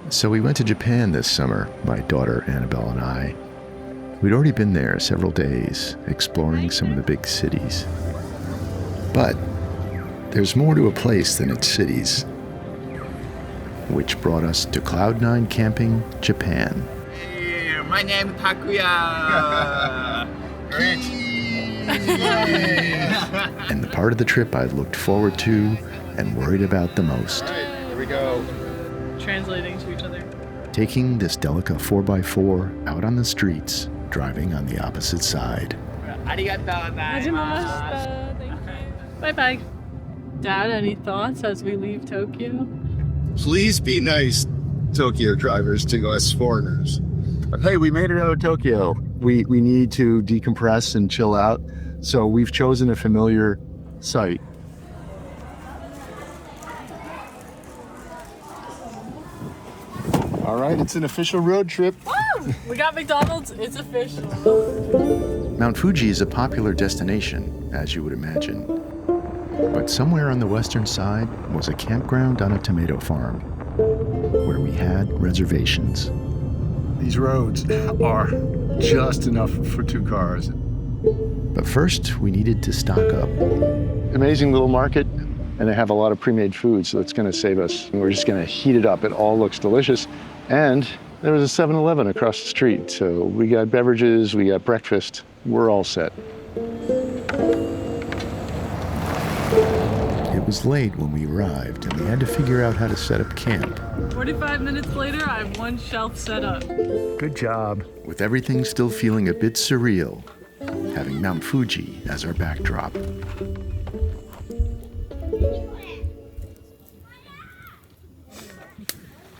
So we went to Japan this summer, my daughter Annabelle and I. We'd already been there several days, exploring some of the big cities. But there's more to a place than its cities, which brought us to Cloud9 Camping, Japan. Hey, my name is Takuya. Great. And the part of the trip I looked forward to and worried about the most. All right, here we go. Translating to each other. Taking this Delica 4x4 out on the streets, driving on the opposite side. Arigatou gozaimasu. Thank you. Bye-bye. Dad, any thoughts as we leave Tokyo? Please be nice, Tokyo drivers, to us foreigners. Hey, we made it out of Tokyo. We need to decompress and chill out, so we've chosen a familiar site. All right, it's an official road trip. Woo! We got McDonald's. It's official. Mt Fuji is a popular destination, as you would imagine. But somewhere on the western side was a campground on a tomato farm, where we had reservations. These roads are just enough for 2 cars. But first, we needed to stock up. Amazing little market, and they have a lot of pre-made food, so it's going to save us. We're just going to heat it up. It all looks delicious. And there was a 7-Eleven across the street, so we got beverages, we got breakfast. We're all set. It was late when we arrived, and we had to figure out how to set up camp. 45 minutes later, I have 1 shelf set up. Good job. With everything still feeling a bit surreal, having Mt Fuji as our backdrop.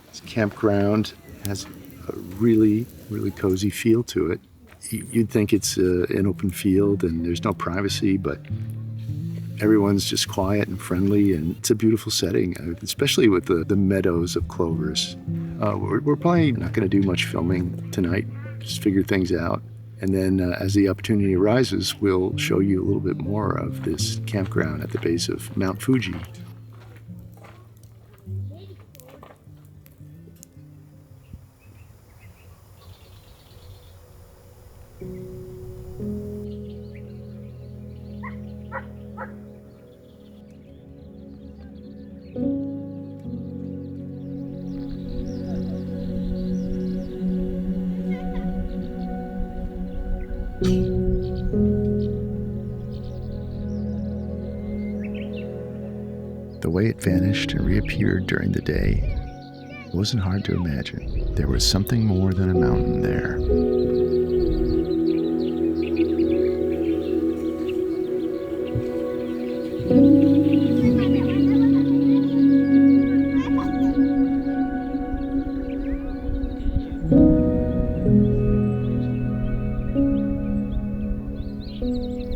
This campground has a really, really cozy feel to it. You'd think it's an open field and there's no privacy, but everyone's just quiet and friendly, and it's a beautiful setting, especially with the meadows of clovers. We're probably not going to do much filming tonight, just figure things out. And then as the opportunity arises, we'll show you a little bit more of this campground at the base of Mt Fuji. The way it vanished and reappeared during the day wasn't hard to imagine. There was something more than a mountain there.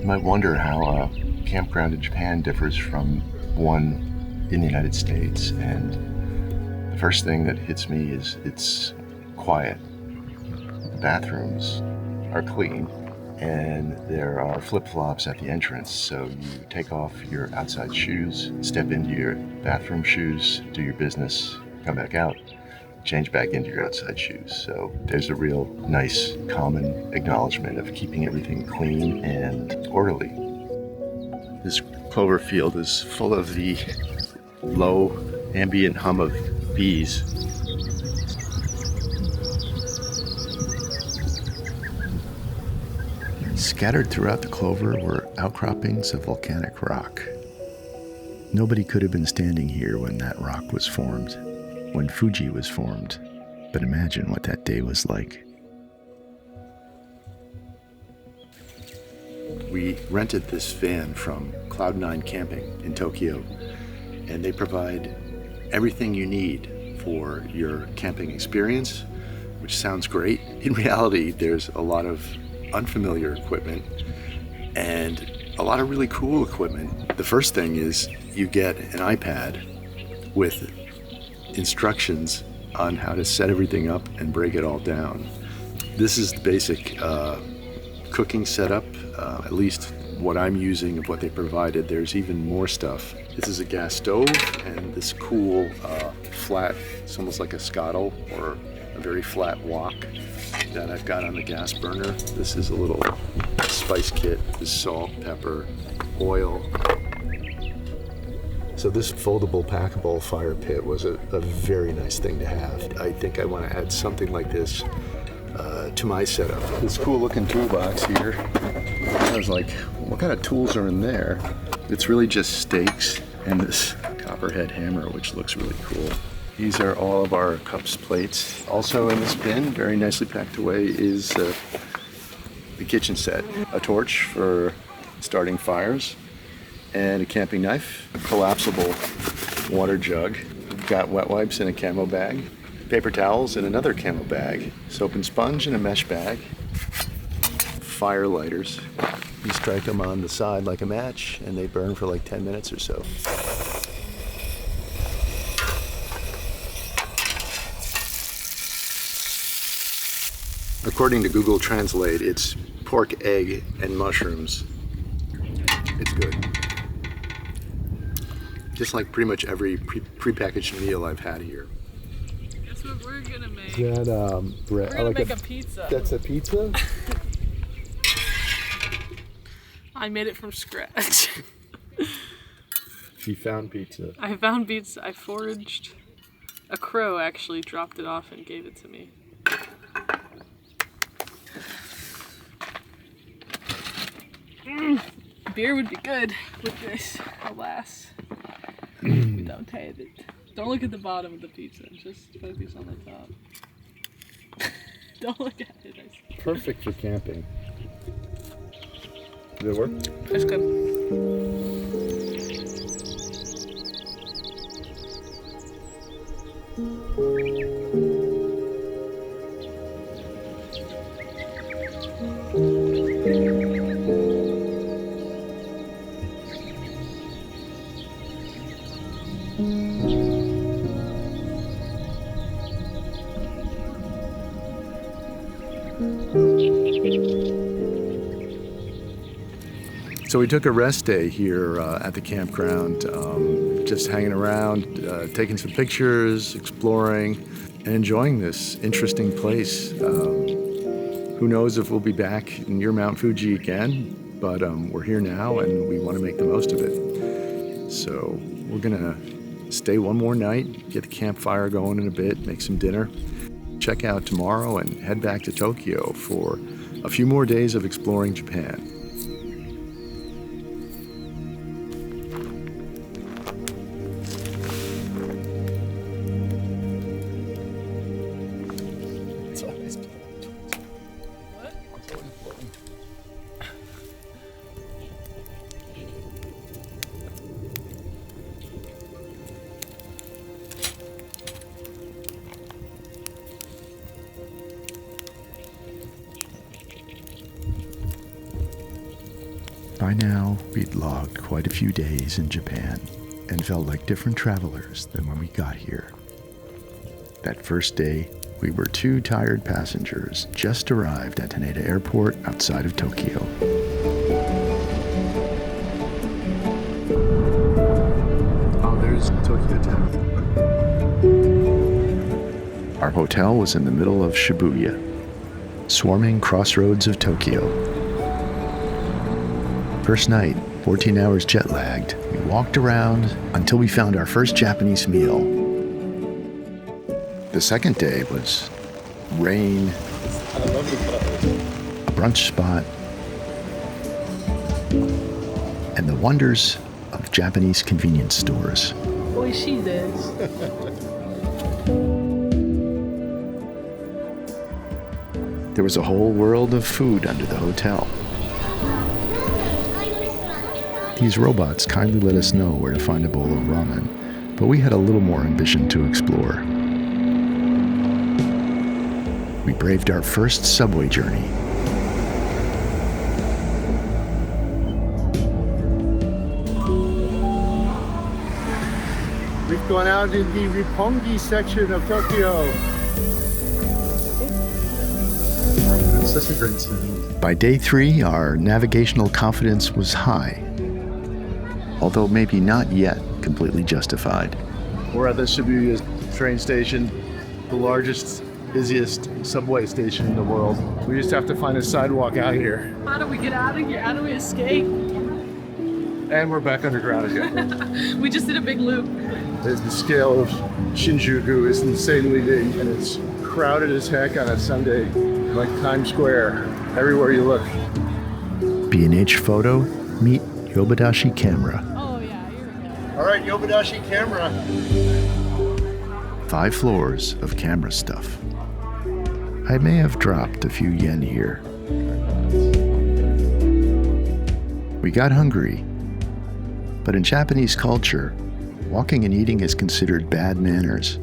You might wonder how a campground in Japan differs from one in the United States, and the first thing that hits me is it's quiet. The bathrooms are clean, and there are flip-flops at the entrance, so you take off your outside shoes, step into your bathroom shoes, do your business, come back out, change back into your outside shoes. So there's a real nice common acknowledgement of keeping everything clean and orderly. This clover field is full of the low ambient hum of bees. Scattered throughout the clover were outcroppings of volcanic rock. Nobody could have been standing here when that rock was formed, when Fuji was formed, but imagine what that day was like. We rented this van from Cloud9 Camping in Tokyo, and they provide everything you need for your camping experience, which sounds great. In reality, there's a lot of unfamiliar equipment and a lot of really cool equipment. The first thing is you get an iPad with instructions on how to set everything up and break it all down. This is the basic cooking setup, at least what I'm using of what they provided. There's even more stuff. This is a gas stove and this cool flat, it's almost like a scuttle or a very flat wok that I've got on the gas burner. This is a little spice kit. This is salt, pepper, oil. So this foldable packable fire pit was a very nice thing to have. I think I want to add something like this to my setup. This cool looking toolbox here. I was like, what kind of tools are in there? It's really just stakes and this copperhead hammer, which looks really cool. These are all of our cups, plates. Also in this bin, very nicely packed away, is the kitchen set. A torch for starting fires, and a camping knife, a collapsible water jug. We've got wet wipes in a camo bag, paper towels in another camo bag, soap and sponge in a mesh bag, fire lighters. You strike them on the side like a match, and they burn for like 10 minutes or so. According to Google Translate, it's pork, egg, and mushrooms. It's good. Just like pretty much every prepackaged meal I've had here. Guess what we're gonna make? Is that bread? We're gonna make a pizza. That's a pizza? I made it from scratch. She found pizza. I found pizza. I foraged. A crow actually dropped it off and gave it to me. Beer would be good with this, alas. We don't have it. Don't look at the bottom of the pizza, just focus on the top. Don't look at it. Perfect for camping. Did it work? It's good. So we took a rest day here at the campground, just hanging around, taking some pictures, exploring, and enjoying this interesting place. Who knows if we'll be back near Mount Fuji again, but we're here now and we want to make the most of it. So we're gonna stay one more night, get the campfire going in a bit, make some dinner, check out tomorrow and head back to Tokyo for a few more days of exploring Japan. By now, we'd logged quite a few days in Japan and felt like different travelers than when we got here. That first day, we were two tired passengers just arrived at Haneda Airport outside of Tokyo. Oh, there's Tokyo Town. Our hotel was in the middle of Shibuya, swarming crossroads of Tokyo. First night, 14 hours jet lagged, we walked around until we found our first Japanese meal. The second day was rain, a brunch spot, and the wonders of Japanese convenience stores. Oishii desu. There was a whole world of food under the hotel. These robots kindly let us know where to find a bowl of ramen, but we had a little more ambition to explore. We braved our first subway journey. We've gone out in the Roppongi section of Tokyo. That's such a great city. By day 3, our navigational confidence was high, although maybe not yet completely justified. We're at the Shibuya train station, the largest, busiest subway station in the world. We just have to find a sidewalk out here. How do we get out of here? How do we escape? And we're back underground again. We just did a big loop. The scale of Shinjuku is insanely big, and it's crowded as heck on a Sunday, like Times Square, everywhere you look. B&H Photo, meet Yobidashi Camera. Oh yeah, here we go. All right, Yobidashi Camera. 5 floors of camera stuff. I may have dropped a few yen here. We got hungry, but in Japanese culture, walking and eating is considered bad manners.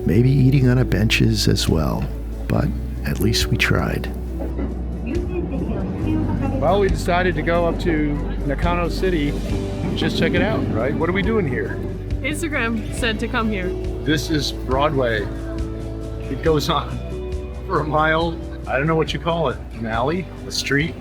Maybe eating on a bench is as well, but at least we tried. Well, we decided to go up to Nakano City, just check it out, right? What are we doing here? Instagram said to come here. This is Broadway. It goes on for a mile. I don't know what you call it, an alley, a street.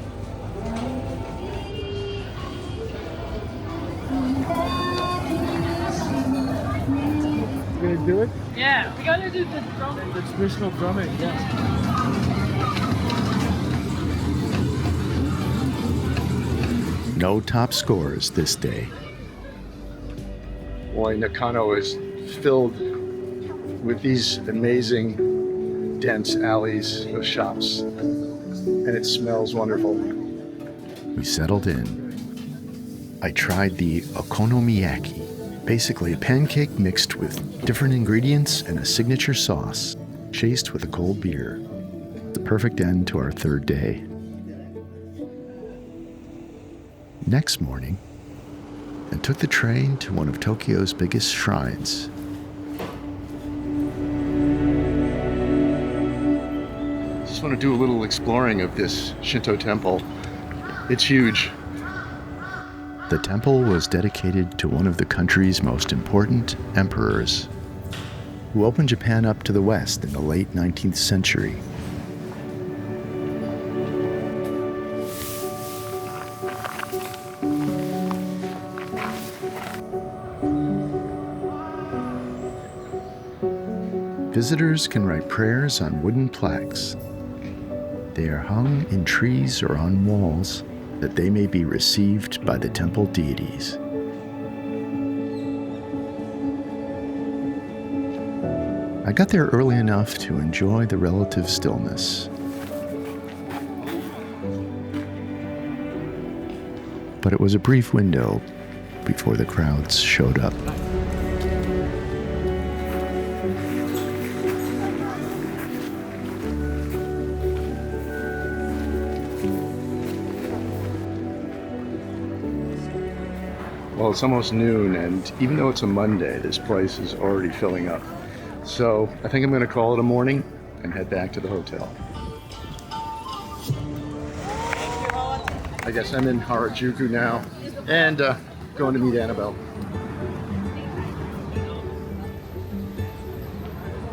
You gonna do it? Yeah, we gotta do the drumming. The traditional drumming, yes. No top scores this day. Boy, Nakano is filled with these amazing, dense alleys of shops, and it smells wonderful. We settled in. I tried the okonomiyaki, basically a pancake mixed with different ingredients and a signature sauce, chased with a cold beer. The perfect end to our 3rd day. Next morning, I took the train to one of Tokyo's biggest shrines. Just want to do a little exploring of this Shinto temple. It's huge. The temple was dedicated to one of the country's most important emperors, who opened Japan up to the west in the late 19th century. Visitors can write prayers on wooden plaques. They are hung in trees or on walls that they may be received by the temple deities. I got there early enough to enjoy the relative stillness. But it was a brief window before the crowds showed up. Well, it's almost noon, and even though it's a Monday, this place is already filling up. So I think I'm going to call it a morning and head back to the hotel. I guess I'm in Harajuku now, and going to meet Annabelle.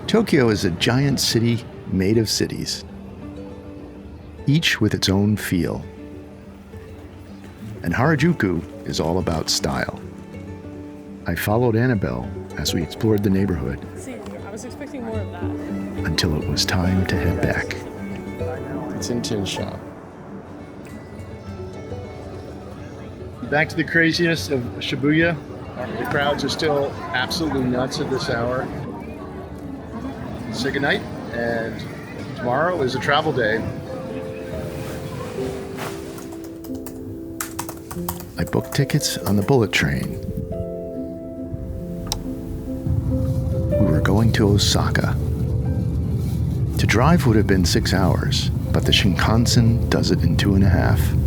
Tokyo is a giant city made of cities, each with its own feel. And Harajuku is all about style. I followed Annabelle as we explored the neighborhood See, I was expecting more of that. until it was time to head back. It's in Tin Shop. Back to the craziness of Shibuya. The crowds are still absolutely nuts at this hour. Say goodnight, and tomorrow is a travel day. I booked tickets on the bullet train. We were going to Osaka. To drive would have been 6 hours, but the Shinkansen does it in 2.5.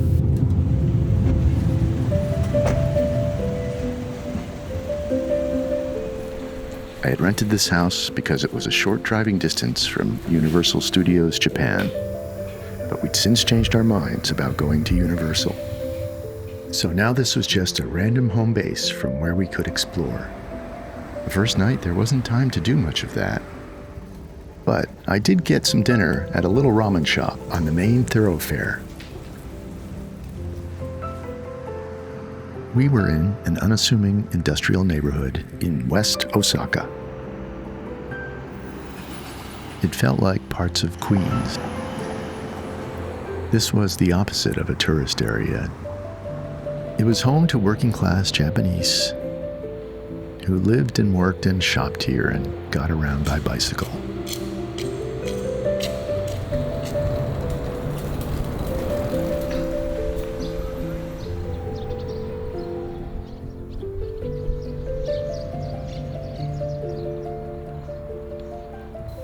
I had rented this house because it was a short driving distance from Universal Studios Japan, but we'd since changed our minds about going to Universal. So now this was just a random home base from where we could explore. The first night, there wasn't time to do much of that. But I did get some dinner at a little ramen shop on the main thoroughfare. We were in an unassuming industrial neighborhood in West Osaka. It felt like parts of Queens. This was the opposite of a tourist area. It was home to working-class Japanese who lived and worked and shopped here and got around by bicycle.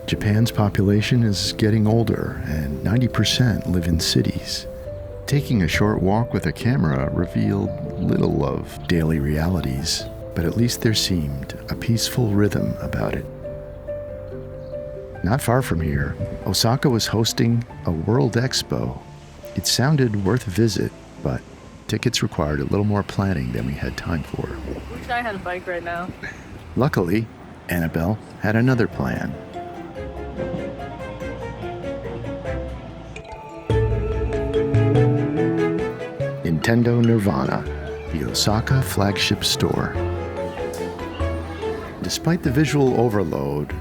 Japan's population is getting older, and 90% live in cities. Taking a short walk with a camera revealed little of daily realities, but at least there seemed a peaceful rhythm about it. Not far from here, Osaka was hosting a World Expo. It sounded worth a visit, but tickets required a little more planning than we had time for. Wish I had a bike right now. Luckily, Annabelle had another plan. Nintendo Nirvana, the Osaka flagship store. Despite the visual overload,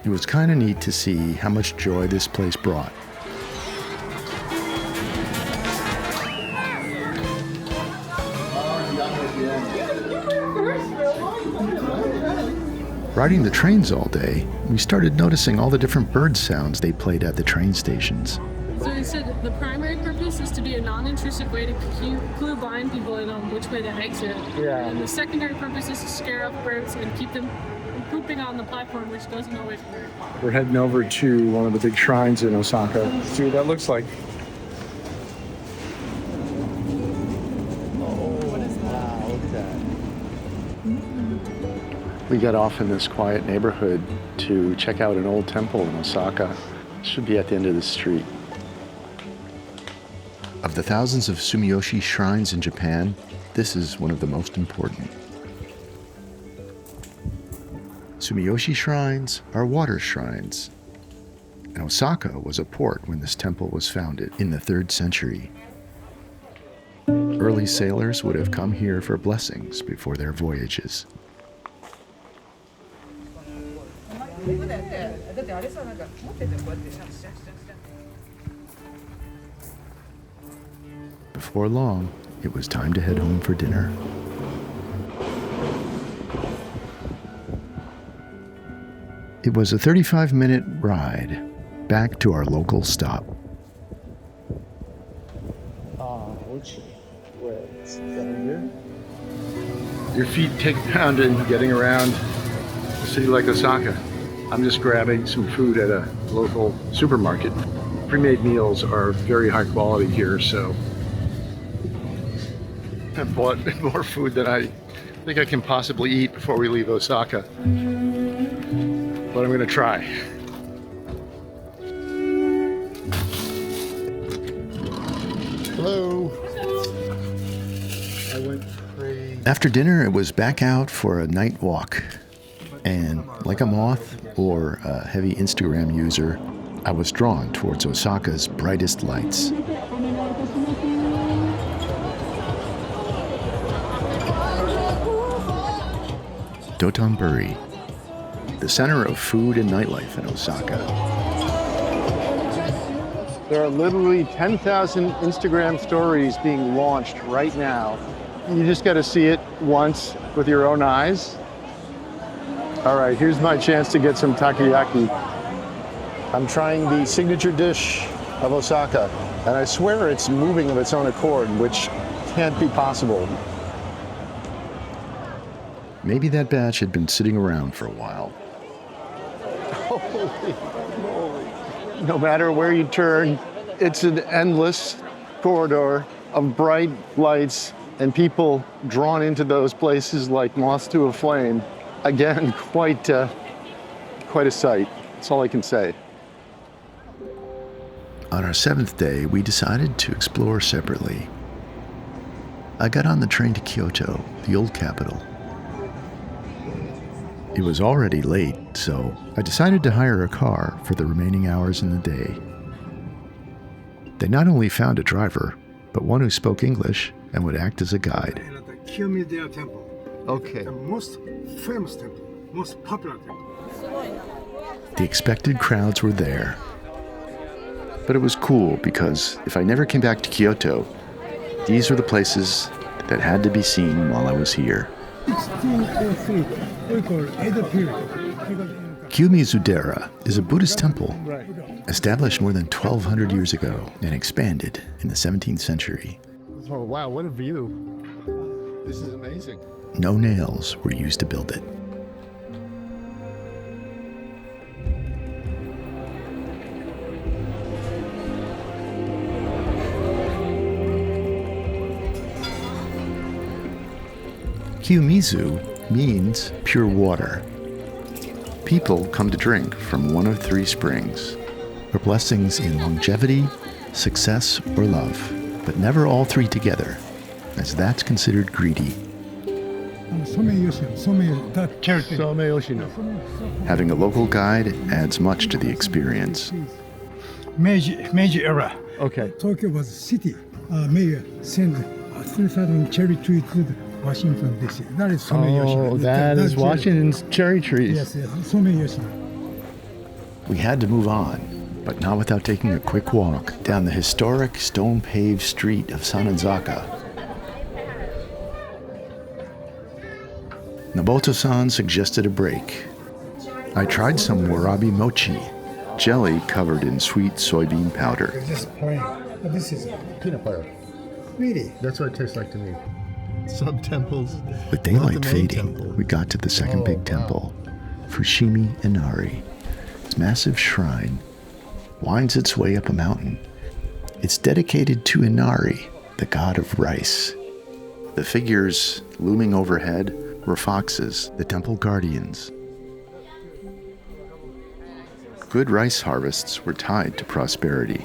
it was kind of neat to see how much joy this place brought. Riding the trains all day, we started noticing all the different bird sounds they played at the train stations. So he said the primary purpose is to be a non-intrusive way to clue blind people in on which way to exit. Yeah. And the secondary purpose is to scare off birds and keep them from pooping on the platform, which doesn't always work. We're heading over to one of the big shrines in Osaka. See what that looks like. We got off in this quiet neighborhood to check out an old temple in Osaka. It should be at the end of the street. Of the thousands of Sumiyoshi shrines in Japan, this is one of the most important. Sumiyoshi shrines are water shrines. And Osaka was a port when this temple was founded in the 3rd century. Early sailors would have come here for blessings before their voyages. Before long, it was time to head home for dinner. It was a 35-minute ride back to our local stop. Your feet take pounding getting around a city like Osaka. I'm just grabbing some food at a local supermarket. Pre-made meals are very high quality here, so I bought more food than I think I can possibly eat before we leave Osaka. But I'm gonna try. Hello. I went crazy. After dinner, it was back out for a night walk. And like a moth or a heavy Instagram user, I was drawn towards Osaka's brightest lights. Dotonbori, the center of food and nightlife in Osaka. There are literally 10,000 Instagram stories being launched right now. You just got to see it once with your own eyes. All right, here's my chance to get some takoyaki. I'm trying the signature dish of Osaka, and I swear it's moving of its own accord, which can't be possible. Maybe that batch had been sitting around for a while. Holy moly. No matter where you turn, it's an endless corridor of bright lights and people drawn into those places like moths to a flame. Again, quite a sight. That's all I can say. On our 7th day, we decided to explore separately. I got on the train to Kyoto, the old capital. It was already late, so I decided to hire a car for the remaining hours in the day. They not only found a driver, but one who spoke English and would act as a guide. Kiyomiya Temple. Okay. The most famous temple, most popular temple. The expected crowds were there. But it was cool because if I never came back to Kyoto, these were the places that had to be seen while I was here. 1603, we call Edo period. Kiyomiya is a Buddhist temple established more than 1,200 years ago and expanded in the 17th century. Oh, wow, what a view. This is amazing. No nails were used to build it. Kiyomizu means pure water. People come to drink from one of three springs for blessings in longevity, success, or love, but never all three together, as that's considered greedy. Having a local guide adds much to the experience. Meiji era. Okay. Tokyo was a city. Mayor sent 3,000 cherry trees to Washington, D.C. That is Someyoshi. Oh, that is Washington's cherry trees. Yes, yes, Someyoshi. We had to move on, but not without taking a quick walk down the historic stone-paved street of Sanenzaka. Noboto-san suggested a break. I tried some warabi mochi, jelly covered in sweet soybean powder. It's just plain. But this is Peanut butter. really. That's what it tastes like to me. Some temples. With daylight fading, we got to the second big temple, Fushimi Inari. Its massive shrine winds its way up a mountain. It's dedicated to Inari, the god of rice. The figures looming overhead were foxes, the temple guardians. Good rice harvests were tied to prosperity.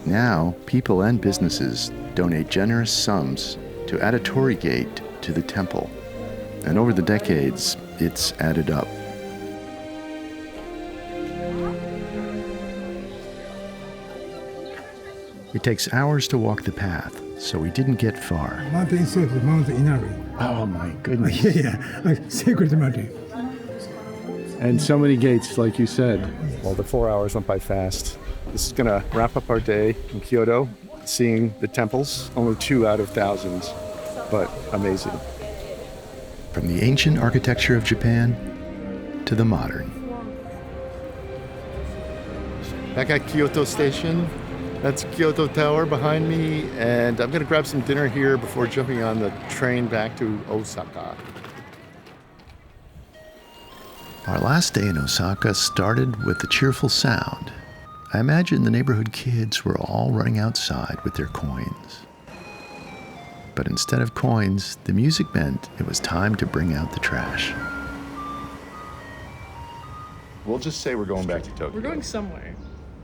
Now, people and businesses donate generous sums to add a torii gate to the temple. And over the decades, it's added up. It takes hours to walk the path, so we didn't get far. Mountain itself is Mount Inari. Oh my goodness. Yeah, sacred mountain. And so many gates, like you said. Well, the 4 hours went by fast. This is going to wrap up our day in Kyoto, seeing the temples, only 2 out of thousands, but amazing. From the ancient architecture of Japan to the modern. Back at Kyoto Station, that's Kyoto Tower behind me, and I'm going to grab some dinner here before jumping on the train back to Osaka. Our last day in Osaka started with a cheerful sound. I imagine the neighborhood kids were all running outside with their coins. But instead of coins, the music meant it was time to bring out the trash. We'll just say we're going back to Tokyo. We're going somewhere.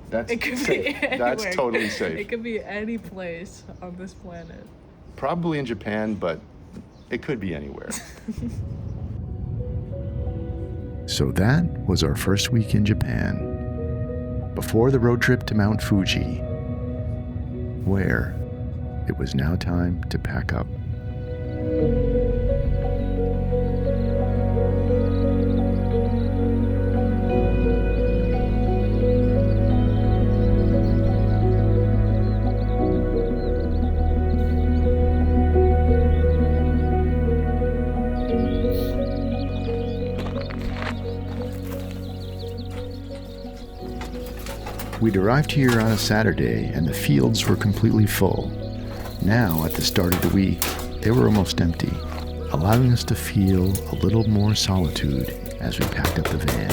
That's It could safe. be anywhere. That's totally It safe. could be any place on this planet. Probably in Japan, but it could be anywhere. So that was our first week in Japan, before the road trip to Mt Fuji, where it was now time to pack up. We'd arrived here on a Saturday and the fields were completely full. Now, at the start of the week, they were almost empty, allowing us to feel a little more solitude as we packed up the van.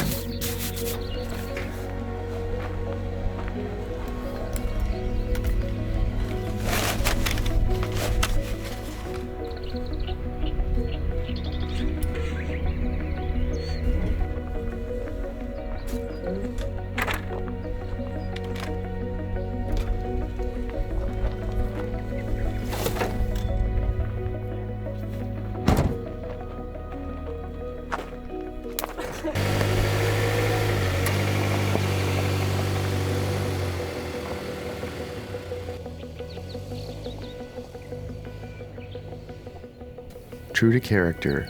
True to character,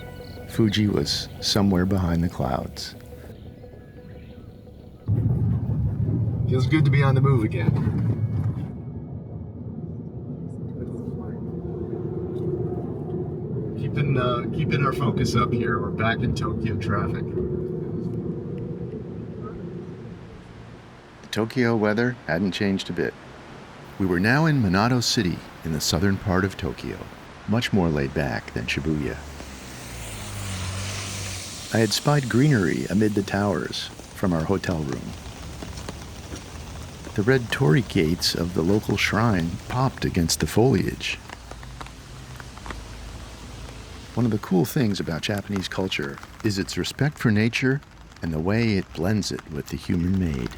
Fuji was somewhere behind the clouds. Feels good to be on the move again. Keeping our focus up here. We're back in Tokyo traffic. The Tokyo weather hadn't changed a bit. We were now in Minato City in the southern part of Tokyo, much more laid back than Shibuya. I had spied greenery amid the towers from our hotel room. The red torii gates of the local shrine popped against the foliage. One of the cool things about Japanese culture is its respect for nature and the way it blends it with the human-made.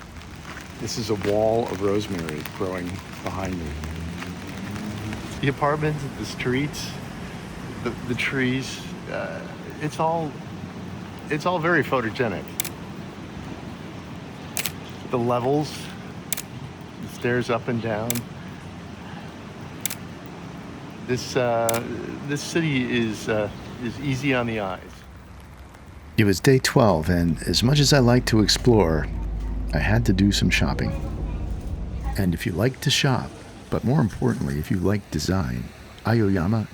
This is a wall of rosemary growing behind me. The apartments, the streets, the trees, it's all very photogenic. The levels, the stairs up and down. This city is easy on the eyes. It was day 12, and as much as I like to explore, I had to do some shopping. And if you like to shop, but more importantly, if you like design, Aoyama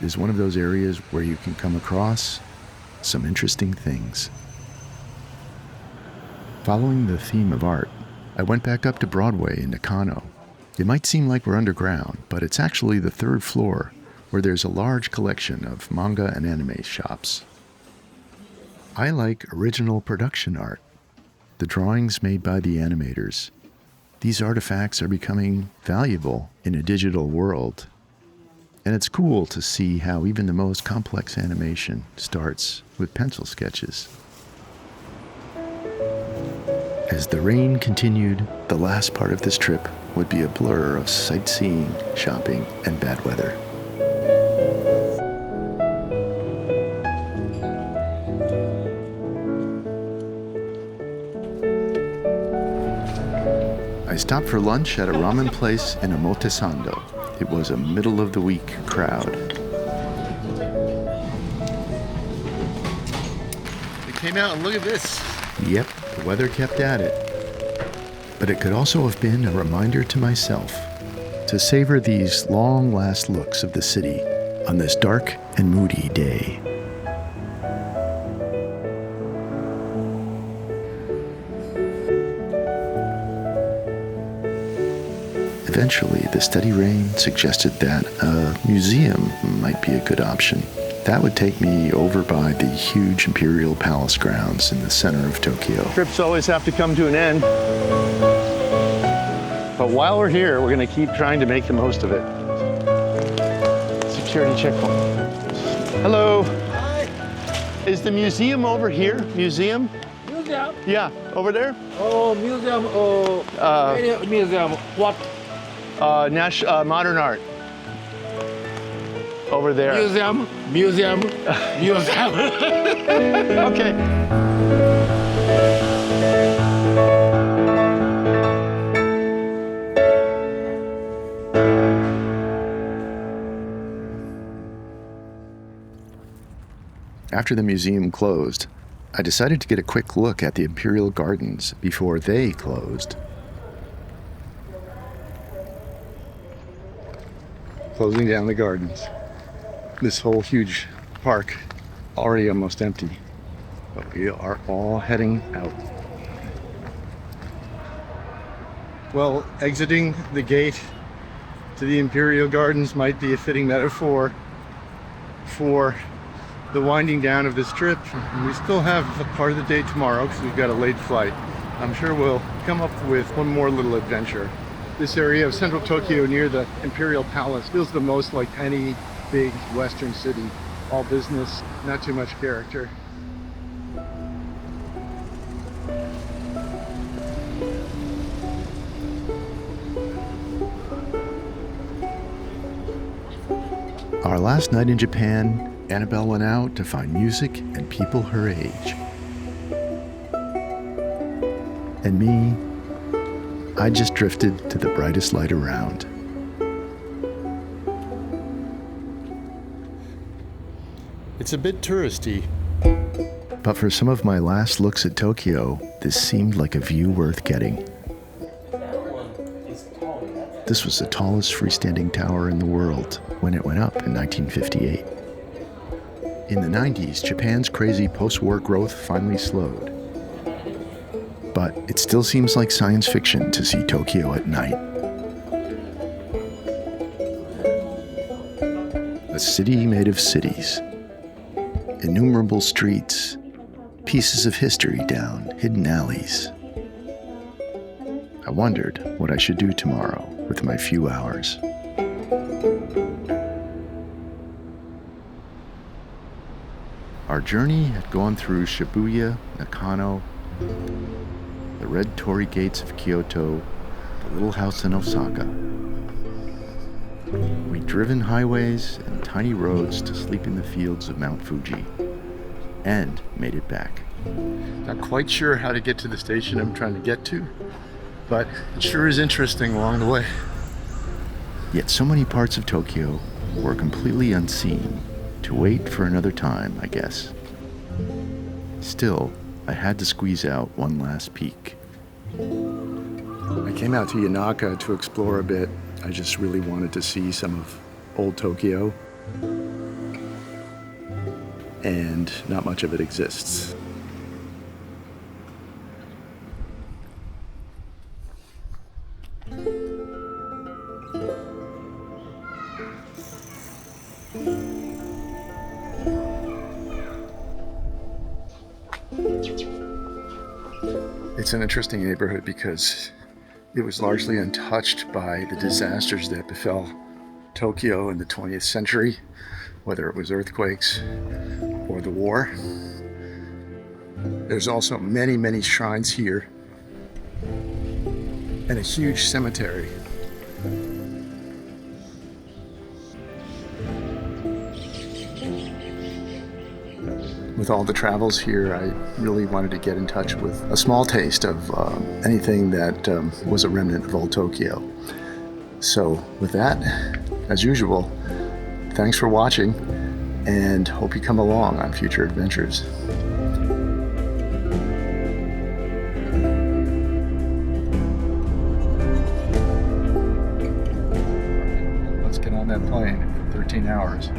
is one of those areas where you can come across some interesting things. Following the theme of art, I went back up to Broadway in Nakano. It might seem like we're underground, but it's actually the third floor where there's a large collection of manga and anime shops. I like original production art, the drawings made by the animators. These artifacts are becoming valuable in a digital world. And it's cool to see how even the most complex animation starts with pencil sketches. As the rain continued, the last part of this trip would be a blur of sightseeing, shopping, and bad weather. I stopped for lunch at a ramen place in Omotesando. It was a middle-of-the-week crowd. It came out and look at this. Yep, the weather kept at it. But it could also have been a reminder to myself to savor these long last looks of the city on this dark and moody day. Eventually, the steady rain suggested that a museum might be a good option. That would take me over by the huge Imperial Palace grounds in the center of Tokyo. Trips always have to come to an end. But while we're here, we're going to keep trying to make the most of it. Security checkpoint. Hello. Hi. Is the museum over here? Museum? Museum? Yeah, over there? Oh, museum. Oh, museum. What? Modern art. Over there. Museum. Museum. Museum. Okay. After the museum closed, I decided to get a quick look at the Imperial Gardens before they closed. Closing down the gardens. This whole huge park already almost empty, but we are all heading out. Well, exiting the gate to the Imperial Gardens might be a fitting metaphor for the winding down of this trip. We still have a part of the day tomorrow because we've got a late flight. I'm sure we'll come up with one more little adventure. This area of central Tokyo near the Imperial Palace feels the most like any big Western city. All business, not too much character. Our last night in Japan, Annabelle went out to find music and people her age. And me, I just drifted to the brightest light around. It's a bit touristy. But for some of my last looks at Tokyo, this seemed like a view worth getting. This was the tallest freestanding tower in the world when it went up in 1958. In the 90s, Japan's crazy post-war growth finally slowed. But it still seems like science fiction to see Tokyo at night. A city made of cities. Innumerable streets. Pieces of history down hidden alleys. I wondered what I should do tomorrow with my few hours. Our journey had gone through Shibuya, Nakano, the red torii gates of Kyoto, the little house in Osaka. We'd driven highways and tiny roads to sleep in the fields of Mt Fuji, and made it back. Not quite sure how to get to the station I'm trying to get to, but it sure is interesting along the way. Yet so many parts of Tokyo were completely unseen, to wait for another time, I guess. Still, I had to squeeze out one last peek. I came out to Yanaka to explore a bit. I just really wanted to see some of old Tokyo, and not much of it exists. It's an interesting neighborhood because it was largely untouched by the disasters that befell Tokyo in the 20th century, whether it was earthquakes or the war. There's also many, many shrines here and a huge cemetery. With all the travels here, I really wanted to get in touch with a small taste of anything that was a remnant of old Tokyo. So with that, as usual, thanks for watching, and hope you come along on future adventures. Let's get on that plane for 13 hours.